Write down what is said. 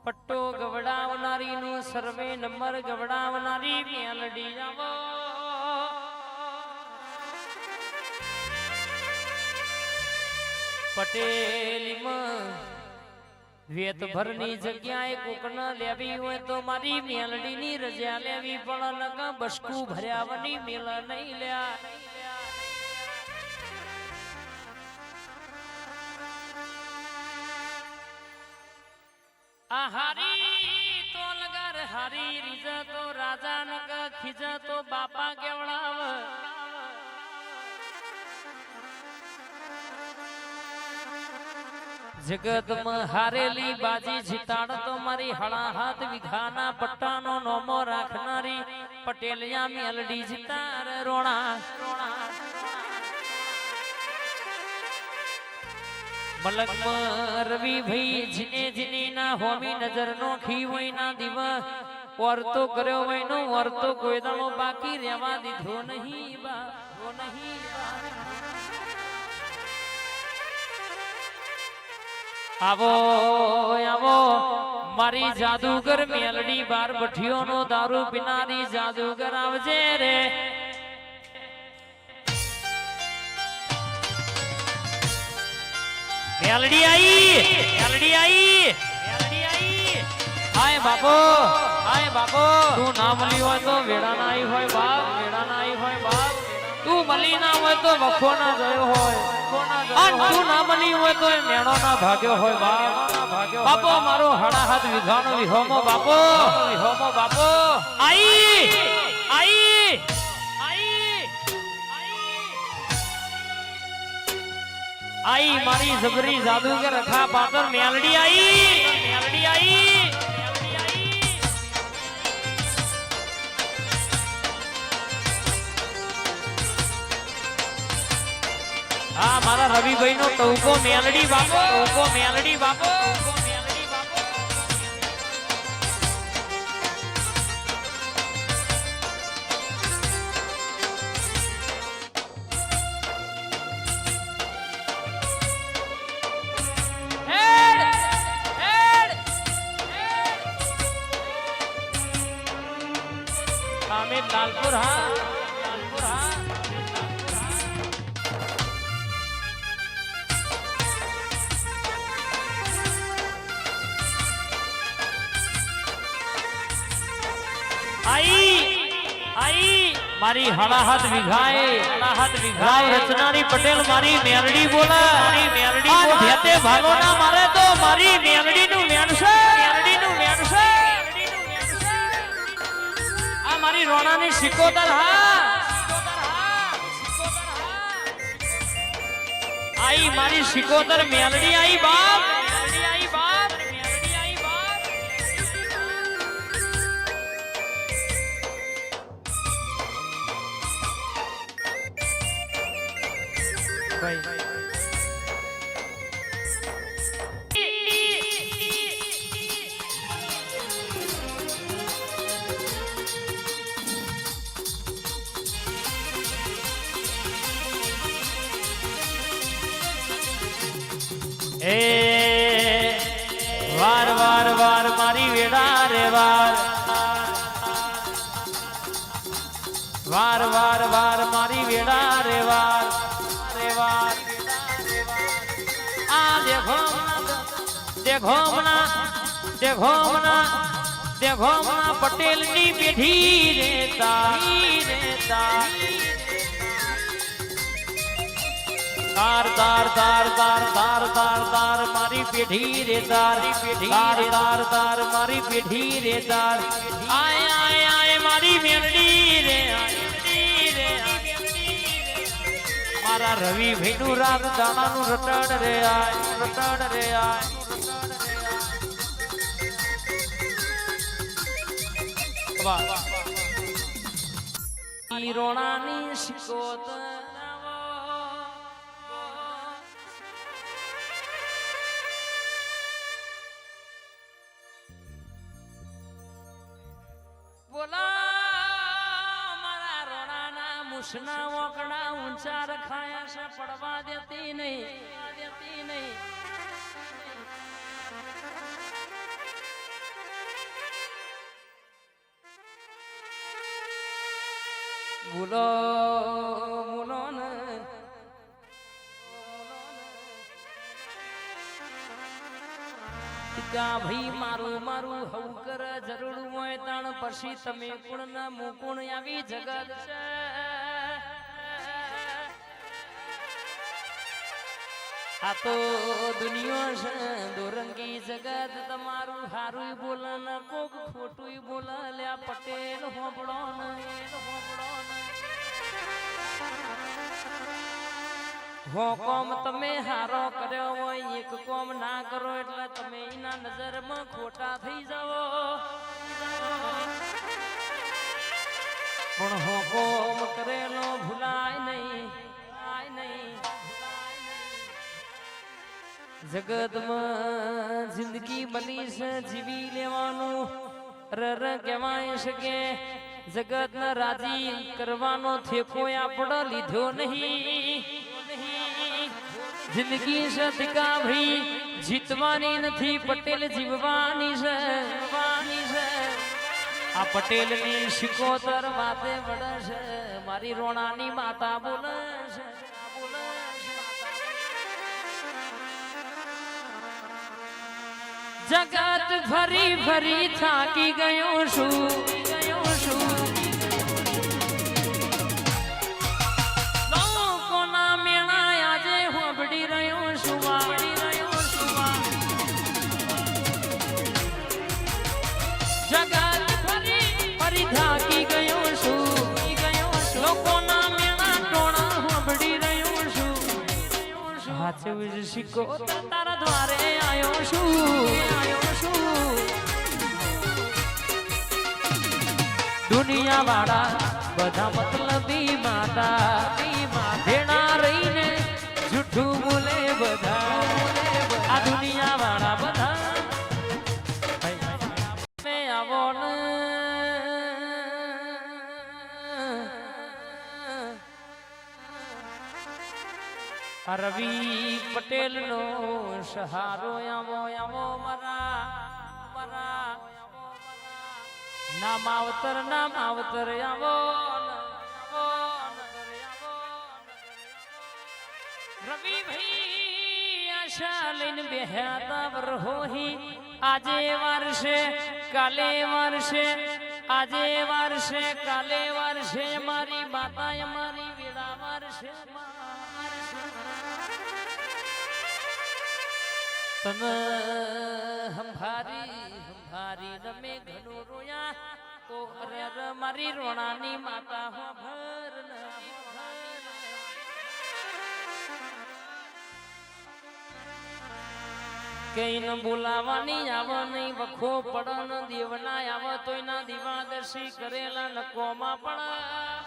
પટ્ટો ગવડાવનારી નો survey number ગવડાવનારી Meldi આવો પટેલીમાં વેત ભરની જગ્યાએ કોકણ લેવી હોય તો મારી મેલડી ની રજા લેવી પણ નક બસકું ભર્યાવની મેલ નહીં લ્યા આ હારી તો લગર હારી રીજ તો રાજા નક ખીજ તો બાપા કેવડાવ જગતમાં હારેલી બાજી જીતાડ તો મારી હળા હાથ વિઘાના પટ્ટાનો નોમો રાખનારી પટેલિયા મેલડી જીતાર રોણા મલકમાં રવિ ભાઈ જીને જીને ના હોમી નજર નો ખી હોય ના દિવસ વર્તો કર્યો હોય નો વર્તો કોઈ દાડો બાકી રહેવા દીધો નહીં બા આવો આવો મારી જાદુગર મેલડી બાર ભઠિયો નો દારૂ પીનારી જાદુગર આવજે રે મેલડી આઈ હાય બાપો તું ના મળી હોય તો વેડા ના આવી હોય બાપ તું મળી ના હોય તો વખો ના ગયો હોય તું ના મળી હોય તો મેણો ના ભાગ્યો હોય બાપો મારો હડા હાથ વિઘાનો વિહોમો બાપો આઈ મારી જબરી જાદુગર રખા પાતર મેલડી આઈ હા મારા રવિભાઈ નો ટોકો મેલડી બાપો લાલપુર હા આઈ મારી હળા હાથ વિઘાએ રચનારી પટેલ મારી મેલડી બોલા ભેતે ભાગો ના મારે તો મારી મેલડી નું મેણશે આ મારી રોણાની સિકોતર આઈ મારી સિકોતર મેલડી આઈ બાપ વાર મારી વેડા રે વાર મારી વેડા રે વાર આ દેખો પટેલ ની પેઢી રે તાર મારી પેઢી રે તાર મારી પેઢી રે તાર આય મારી મેલડી રે મારા રવિ ભાઈ નું રાત દાણાનું રટડ રે આય રોણાની સિકોતર મારા રોણાના મુસના ઓકડા ઊંચા રખાયા છે પડવા દેતી નહીં ભૂલો ભૂલો ને ભાઈ મારું મારું હવું કર જરૂર હોય તાણ પછી તમે કોણ ના મુકુણ આવી જગત છે આ તો દુનિયા છે દોરંગી જગત તમારું હારું બોલે ને કોક ખોટું બોલે લ્યા પટેલ હોબળો ને હો કોમ તમે હારો કર્યો હોય એક કોમ ના કરો એટલે તમે એના નજરમાં ખોટા થઈ જાઓ પણ હો કોમ કરેલો ભૂલાય નહીં જગતમાં જિંદગી મળી છે જીવી લેવાનું રર કહેવાય શકે જગતને રાજી કરવાનો ઠેકો આપણો લીધો નહીં જિંદગી છે ટીકા ભાઈ જીતવાની નથી પટેલ જીવવાની છે આ પટેલ ની શિકોતર વાતે વડે છે મારી રોણાની માતા બોલે છે જગત ફરી ફરી થાકી ગયો છું લોકોના મેળા આજે હોબડી રહ્યો છું જગત ફરી ફરી થાકી ગયો છું લોકોના મેળા ટોણા હોબડી રહ્યો છું હાથે શીખો તારા દ્વારે આવ્યો છું દુનિયા વાળા બધા મતલબી માતા ભેણા રહીને જૂઠું બોલે બધા આ દુનિયા વાળા બધા આવો ને રવિ પટેલ નો સહારો આવો મારા નામ આવતર આવો રવિ ભાઈ આશા લઈને બેહ્યા વરહોહી આજે વારશે કાલે વારશે આજે વારશે કાલે વારશે મારી માતા મારી વેળા વારશે તને હંભારી રમે ઘણું રોયા તો અરે મારી રોણાની માતા હો ભર કઈ ન બોલાવાની આવ નહીં વખો પડન દેવના આવ તોય ના દિવાદર્શી કરેલા નકોમાં પણ